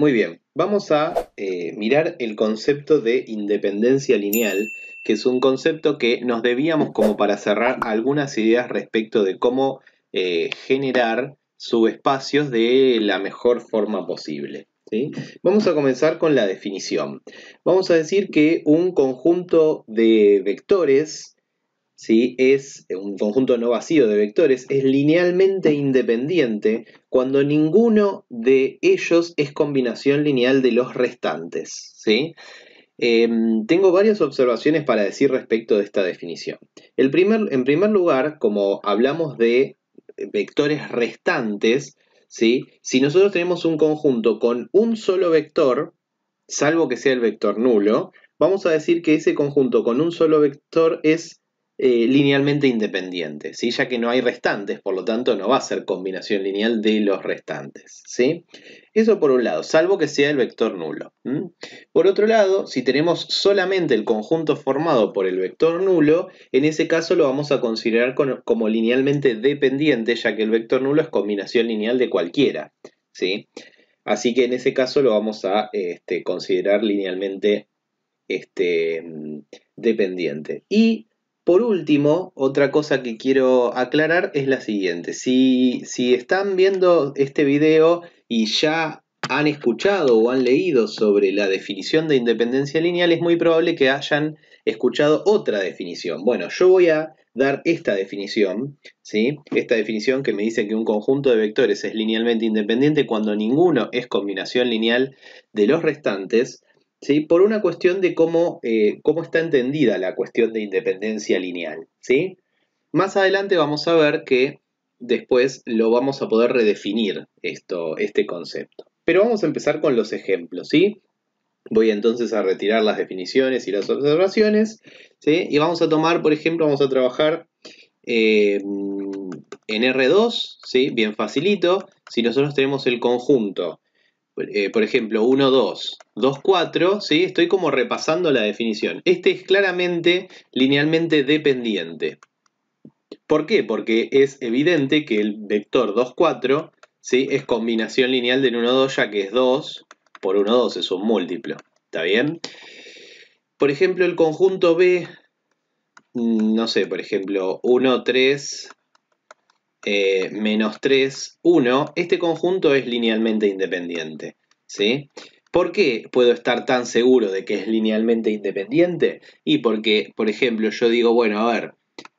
Muy bien, vamos a mirar el concepto de independencia lineal, que es un concepto que nos debíamos como para cerrar algunas ideas respecto de cómo generar subespacios de la mejor forma posible. ¿Sí? Vamos a comenzar con la definición. Vamos a decir que un conjunto de vectores, ¿sí? Es un conjunto no vacío de vectores, es linealmente independiente cuando ninguno de ellos es combinación lineal de los restantes, ¿sí? Tengo varias observaciones para decir respecto de esta definición. En primer lugar, como hablamos de vectores restantes, ¿sí? Si nosotros tenemos un conjunto con un solo vector, salvo que sea el vector nulo, vamos a decir que ese conjunto con un solo vector es linealmente independiente, ¿sí? Ya que no hay restantes, por lo tanto no va a ser combinación lineal de los restantes, ¿sí? Eso por un lado, salvo que sea el vector nulo. Por otro lado, si tenemos solamente el conjunto formado por el vector nulo, en ese caso lo vamos a considerar como linealmente dependiente, ya que el vector nulo es combinación lineal de cualquiera, ¿sí? Así que en ese caso lo vamos a considerar linealmente dependiente. Y por último, otra cosa que quiero aclarar es la siguiente. Si están viendo este video y ya han escuchado o han leído sobre la definición de independencia lineal, es muy probable que hayan escuchado otra definición. Bueno, yo voy a dar esta definición, ¿sí? Esta definición que me dice que un conjunto de vectores es linealmente independiente cuando ninguno es combinación lineal de los restantes, ¿sí? Por una cuestión de cómo está entendida la cuestión de independencia lineal, ¿sí? Más adelante vamos a ver que después lo vamos a poder redefinir este concepto. Pero vamos a empezar con los ejemplos, ¿sí? Voy entonces a retirar las definiciones y las observaciones, ¿sí? Y vamos a tomar, por ejemplo, vamos a trabajar en R2, ¿sí? Bien facilito. Si nosotros tenemos el conjunto, por ejemplo, 1, 2, 2, 4, ¿sí? Estoy como repasando la definición. Este es claramente linealmente dependiente. ¿Por qué? Porque es evidente que el vector 2, 4, ¿sí? Es combinación lineal del 1, 2, ya que es 2 por 1, 2, es un múltiplo. ¿Está bien? Por ejemplo, el conjunto B, no sé, por ejemplo, 1, 3, menos 3, 1, este conjunto es linealmente independiente, ¿sí? ¿Por qué puedo estar tan seguro de que es linealmente independiente? Y porque, por ejemplo, yo digo, bueno, a ver,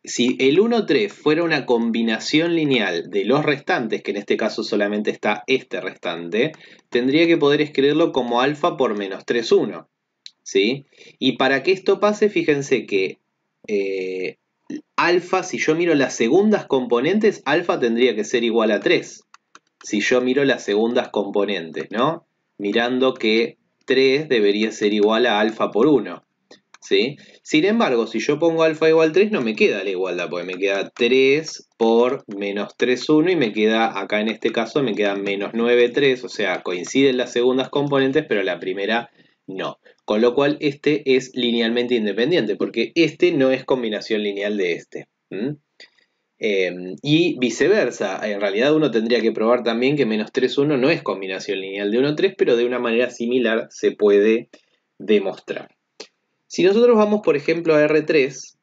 si el 1, 3 fuera una combinación lineal de los restantes, que en este caso solamente está este restante, tendría que poder escribirlo como alfa por menos 3, 1, ¿sí? Y para que esto pase, fíjense que alfa, si yo miro las segundas componentes, alfa tendría que ser igual a 3. Si yo miro las segundas componentes, ¿no? Mirando que 3 debería ser igual a alfa por 1, ¿sí? Sin embargo, si yo pongo alfa igual a 3, no me queda la igualdad, porque me queda 3 por menos 3, 1, y me queda, acá en este caso, me queda menos 9, 3, o sea, coinciden las segundas componentes, pero la primera no. Con lo cual, este es linealmente independiente, porque este no es combinación lineal de este. Y viceversa, en realidad uno tendría que probar también que menos 3, 1 no es combinación lineal de 1, 3, pero de una manera similar se puede demostrar. Si nosotros vamos, por ejemplo, a R3,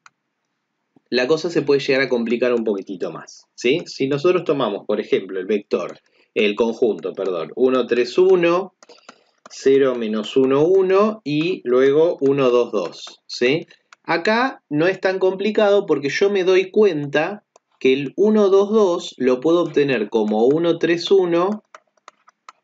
la cosa se puede llegar a complicar un poquitito más, ¿sí? Si nosotros tomamos, por ejemplo, el conjunto, perdón, 1, 3, 1, 0, menos 1, 1 y luego 1, 2, 2, ¿sí? Acá no es tan complicado porque yo me doy cuenta que el 1, 2, 2 lo puedo obtener como 1, 3, 1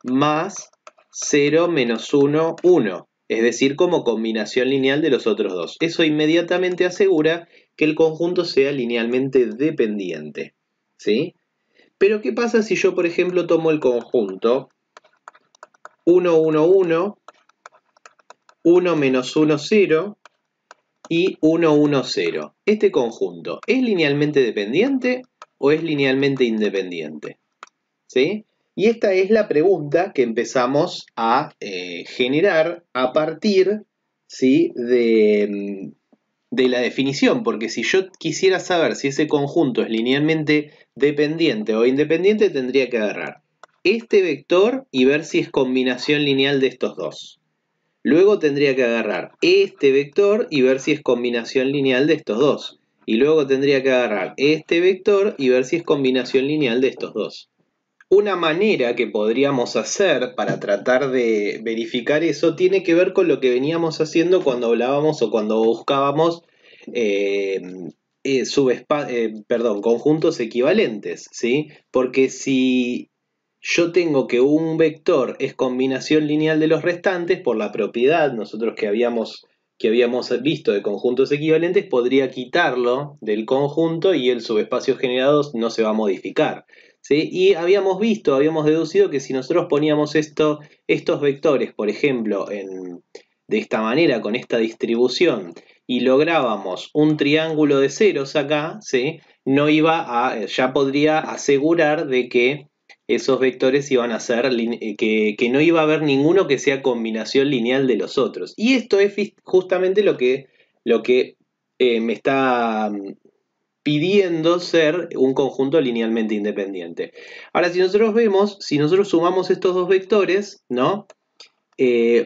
más 0, menos 1, 1. Es decir, como combinación lineal de los otros dos. Eso inmediatamente asegura que el conjunto sea linealmente dependiente, ¿sí? Pero ¿qué pasa si yo, por ejemplo, tomo el conjunto 1, 1, 1, 1 menos 1, 0 y 1, 1, 0? ¿Este conjunto es linealmente dependiente o es linealmente independiente? ¿Sí? Y esta es la pregunta que empezamos a generar a partir, ¿sí? de la definición, porque si yo quisiera saber si ese conjunto es linealmente dependiente o independiente, tendría que agarrar este vector y ver si es combinación lineal de estos dos. Luego tendría que agarrar este vector y ver si es combinación lineal de estos dos. Y luego tendría que agarrar este vector y ver si es combinación lineal de estos dos. Una manera que podríamos hacer para tratar de verificar eso tiene que ver con lo que veníamos haciendo cuando hablábamos o cuando buscábamos conjuntos equivalentes, ¿sí? Porque si yo tengo que un vector es combinación lineal de los restantes, por la propiedad nosotros que habíamos visto de conjuntos equivalentes, podría quitarlo del conjunto y el subespacio generado no se va a modificar. ¿Sí? Y habíamos deducido que si nosotros poníamos estos vectores, por ejemplo, de esta manera, con esta distribución, y lográbamos un triángulo de ceros acá, ¿sí? Ya podría asegurar de que esos vectores iban a ser, que no iba a haber ninguno que sea combinación lineal de los otros. Y esto es justamente lo que me está pidiendo ser un conjunto linealmente independiente. Ahora, si nosotros sumamos estos dos vectores, ¿no?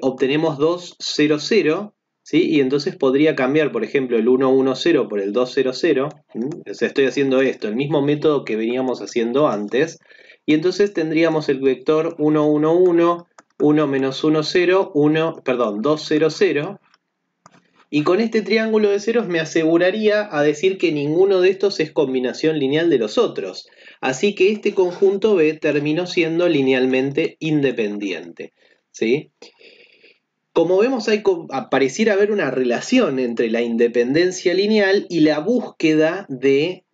Obtenemos 2, 0, 0, ¿sí? Y entonces podría cambiar, por ejemplo, el 1, 1, 0 por el 2, 0, 0. O sea, estoy haciendo esto, el mismo método que veníamos haciendo antes. Y entonces tendríamos el vector 1, 1, 1, 1 menos 1, 0, 2, 0, 0. Y con este triángulo de ceros me aseguraría a decir que ninguno de estos es combinación lineal de los otros. Así que este conjunto B terminó siendo linealmente independiente. ¿Sí? Como vemos, pareciera haber una relación entre la independencia lineal y la búsqueda de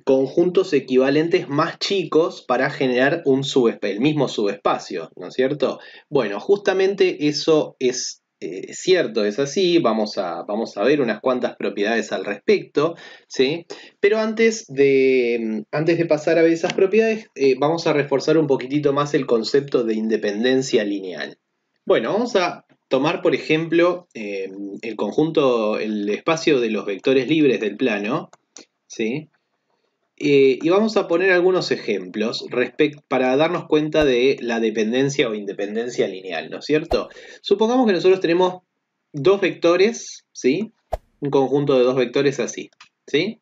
conjuntos equivalentes más chicos para generar el mismo subespacio, ¿no es cierto? Bueno, justamente eso es cierto, es así. Vamos a ver unas cuantas propiedades al respecto, ¿sí? Pero antes de pasar a ver esas propiedades, vamos a reforzar un poquitito más el concepto de independencia lineal. Bueno, vamos a tomar, por ejemplo, el espacio de los vectores libres del plano, ¿sí? Y vamos a poner algunos ejemplos para darnos cuenta de la dependencia o independencia lineal, ¿no es cierto? Supongamos que nosotros tenemos dos vectores, ¿sí? Un conjunto de dos vectores así, ¿sí?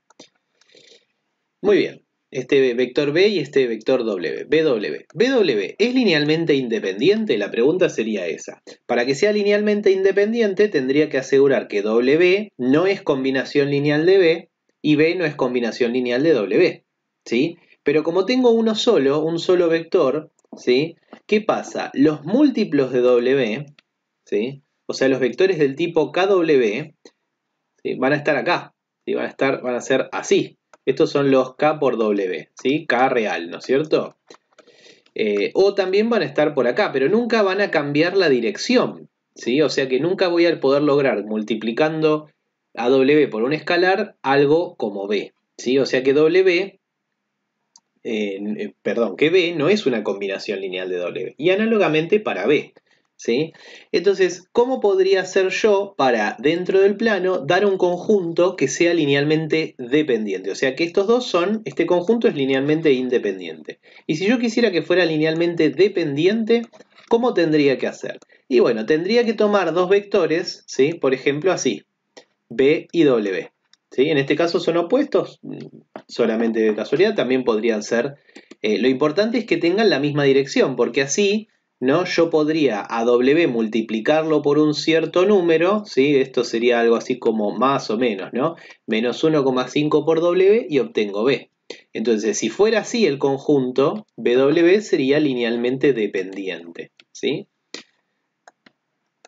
Muy bien. Este vector B y este vector W. BW. ¿BW es linealmente independiente? La pregunta sería esa. Para que sea linealmente independiente, tendría que asegurar que W no es combinación lineal de B y B no es combinación lineal de W. ¿Sí? Pero como tengo un solo vector, ¿sí? ¿Qué pasa? Los múltiplos de W, ¿sí? O sea, los vectores del tipo KW, ¿sí? Van a estar acá, ¿sí? Van a ser así. Estos son los K por W, ¿sí? K real, ¿no es cierto? O también van a estar por acá, pero nunca van a cambiar la dirección, ¿sí? O sea que nunca voy a poder lograr, multiplicando a W por un escalar, algo como B, ¿sí? O sea que que B no es una combinación lineal de W. Y análogamente para B, ¿sí? Entonces, ¿cómo podría ser yo para, dentro del plano, dar un conjunto que sea linealmente dependiente? O sea que este conjunto es linealmente independiente. Y si yo quisiera que fuera linealmente dependiente, ¿cómo tendría que hacer? Y bueno, tendría que tomar dos vectores, ¿sí? Por ejemplo, así, B y W. ¿Sí? En este caso son opuestos, solamente de casualidad, también podrían ser. Lo importante es que tengan la misma dirección, porque así, ¿no? Yo podría a W multiplicarlo por un cierto número, ¿sí? Esto sería algo así como más o menos, ¿no? Menos 1,5 por W y obtengo B. Entonces, si fuera así el conjunto, BW sería linealmente dependiente, ¿sí?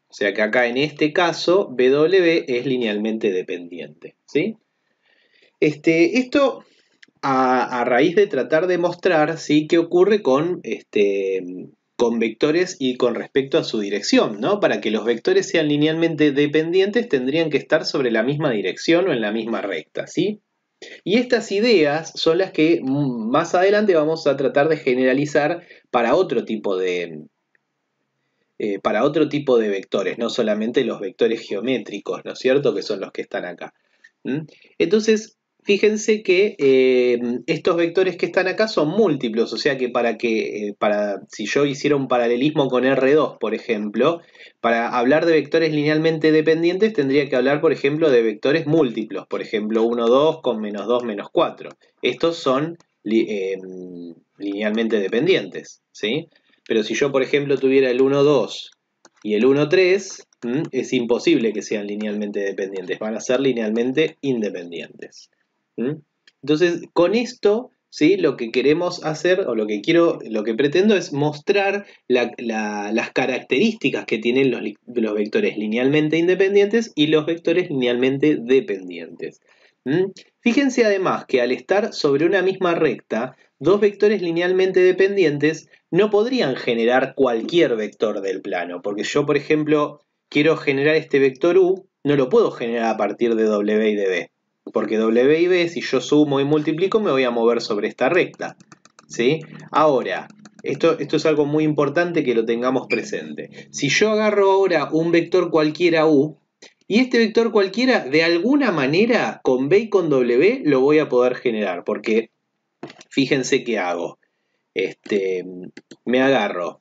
O sea que acá en este caso, BW es linealmente dependiente, ¿sí? Esto a raíz de tratar de mostrar, ¿sí? Qué ocurre con vectores y con respecto a su dirección, ¿no? Para que los vectores sean linealmente dependientes tendrían que estar sobre la misma dirección o en la misma recta, ¿sí? Y estas ideas son las que más adelante vamos a tratar de generalizar para otro tipo de vectores, no solamente los vectores geométricos, ¿no es cierto? Que son los que están acá. ¿Mm? Entonces, fíjense que estos vectores que están acá son múltiplos, o sea que si yo hiciera un paralelismo con R2, por ejemplo, para hablar de vectores linealmente dependientes tendría que hablar, por ejemplo, de vectores múltiplos, por ejemplo, 1, 2 con menos 2, menos 4. Estos son linealmente dependientes, ¿sí? Pero si yo, por ejemplo, tuviera el 1, 2 y el 1, 3, es imposible que sean linealmente dependientes, van a ser linealmente independientes. Entonces, con esto, ¿sí? Lo que queremos hacer, o lo que pretendo es mostrar las características que tienen los vectores linealmente independientes y los vectores linealmente dependientes. Fíjense además que al estar sobre una misma recta, dos vectores linealmente dependientes no podrían generar cualquier vector del plano, porque yo, por ejemplo, quiero generar este vector u, no lo puedo generar a partir de w y de b, porque w y b, si yo sumo y multiplico, me voy a mover sobre esta recta, ¿sí? Ahora, esto es algo muy importante que lo tengamos presente. Si yo agarro ahora un vector cualquiera u, y este vector cualquiera, de alguna manera, con b y con w, lo voy a poder generar, porque fíjense qué hago. Me agarro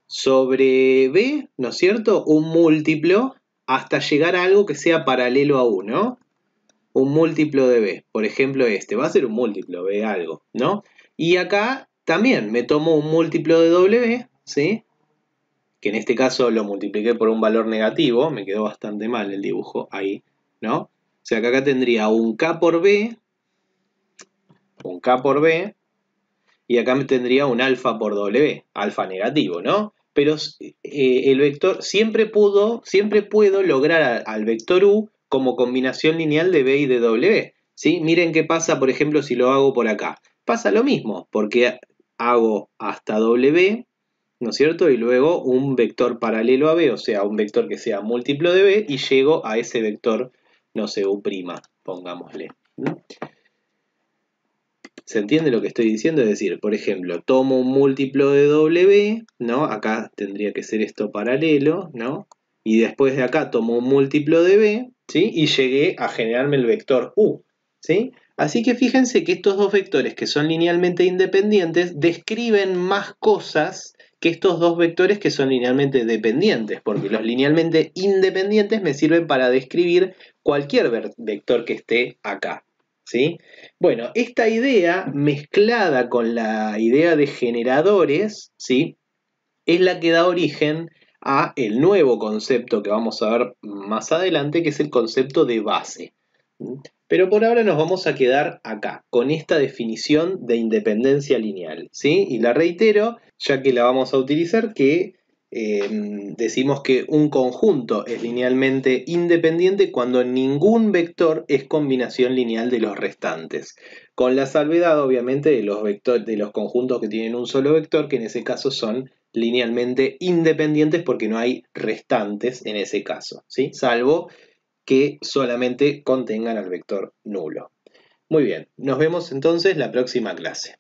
sobre b, ¿no es cierto?, un múltiplo hasta llegar a algo que sea paralelo a u, ¿no? Un múltiplo de b, por ejemplo va a ser un múltiplo, b algo, ¿no? Y acá también me tomo un múltiplo de w, ¿sí? Que en este caso lo multipliqué por un valor negativo, me quedó bastante mal el dibujo ahí, ¿no? O sea que acá tendría un k por b, y acá me tendría un alfa por w, alfa negativo, ¿no? Pero el vector siempre puedo lograr al vector u como combinación lineal de b y de w, ¿sí? Miren qué pasa, por ejemplo, si lo hago por acá. Pasa lo mismo, porque hago hasta w, ¿no es cierto? Y luego un vector paralelo a b, o sea, un vector que sea múltiplo de b, y llego a ese vector, no sé, u', pongámosle. ¿Se entiende lo que estoy diciendo? Es decir, por ejemplo, tomo un múltiplo de w, ¿no? Acá tendría que ser esto paralelo, ¿no? Y después de acá tomo un múltiplo de b, ¿sí? Y llegué a generarme el vector u, ¿sí? Así que fíjense que estos dos vectores que son linealmente independientes describen más cosas que estos dos vectores que son linealmente dependientes, porque los linealmente independientes me sirven para describir cualquier vector que esté acá, ¿sí? Bueno, esta idea mezclada con la idea de generadores, ¿sí? Es la que da origen a el nuevo concepto que vamos a ver más adelante, que es el concepto de base. Pero por ahora nos vamos a quedar acá, con esta definición de independencia lineal, ¿sí? Y la reitero, ya que la vamos a utilizar, que decimos que un conjunto es linealmente independiente cuando ningún vector es combinación lineal de los restantes, con la salvedad obviamente de los conjuntos que tienen un solo vector, que en ese caso son linealmente independientes porque no hay restantes en ese caso, ¿sí? Salvo que solamente contengan al vector nulo. Muy bien, nos vemos entonces la próxima clase.